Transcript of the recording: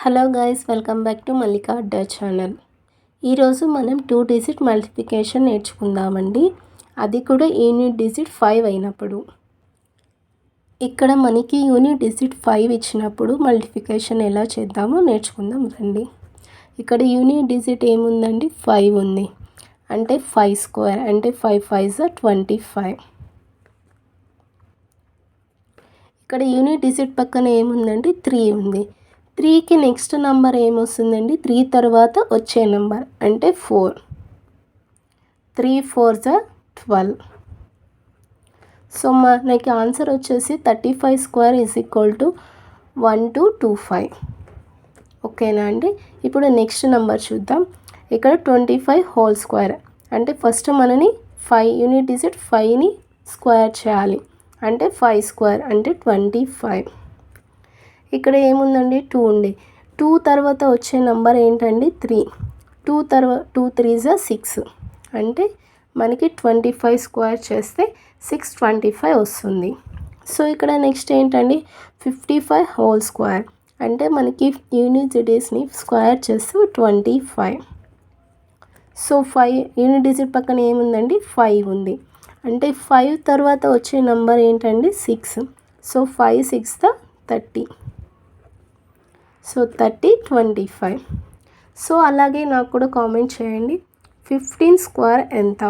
Hello guys, welcome back to Mallika Adda channel. ఈరోజు మనం 2 digit multiplication నేర్చుకుందామండి. అది కూడా యూనిట్ డిజిట్ 5 అయినప్పుడు. ఇక్కడ మనకి యూనిట్ డిజిట్ 5 ఇచ్చినప్పుడు మల్టిప్లికేషన్ ఎలా చేద్దామో నేర్చుకుందాం రండి. ఇక్కడ యూనిట్ డిజిట్ ఏముందండి? 5 ఉంది. అంటే 5 స్క్వేర్ అంటే 5 5s 25. ఇక్కడ యూనిట్ డిజిట్ పక్కన ఏముందండి? 3 ఉంది. 3కి నెక్స్ట్ నెంబర్ ఏమొస్తుందండి? 3 తర్వాత వచ్చే నెంబర్ అంటే 4. 3 4s 12. సో మనకి ఆన్సర్ వచ్చేసి 35 స్క్వేర్ ఈజ్ ఈక్వల్ టు 1225. ఓకేనా అండి? ఇప్పుడు నెక్స్ట్ నెంబర్ చూద్దాం. ఇక్కడ 25 హోల్ స్క్వేర్ అంటే ఫస్ట్ మనని 5 యూనిట్ డిజిట్ 5ని స్క్వేర్ చేయాలి. అంటే 5 స్క్వేర్ అంటే 25. ఇక్కడ ఏముందండి? 2 ఉంది. 2 తర్వాత వచ్చే నెంబర్ ఏంటండి? 3. 2 3s 6 అంటే మనకి 25 స్క్వేర్ చేస్తే 625 వస్తుంది. సో ఇక్కడ నెక్స్ట్ ఏంటండి? 55 హోల్ స్క్వేర్ అంటే మనకి యూనిట్ డిజిట్స్ని స్క్వేర్ చేస్తూ 25. సో 5 యూనిట్ డిజిట్ పక్కన ఏముందండి? 5 ఉంది. అంటే 5 తర్వాత వచ్చే నెంబర్ ఏంటండి? 6. సో 5 6 30. సో 30 25. సో అలాగే నాకు కూడా కామెంట్ చేయండి, 15 స్క్వేర్ ఎంత?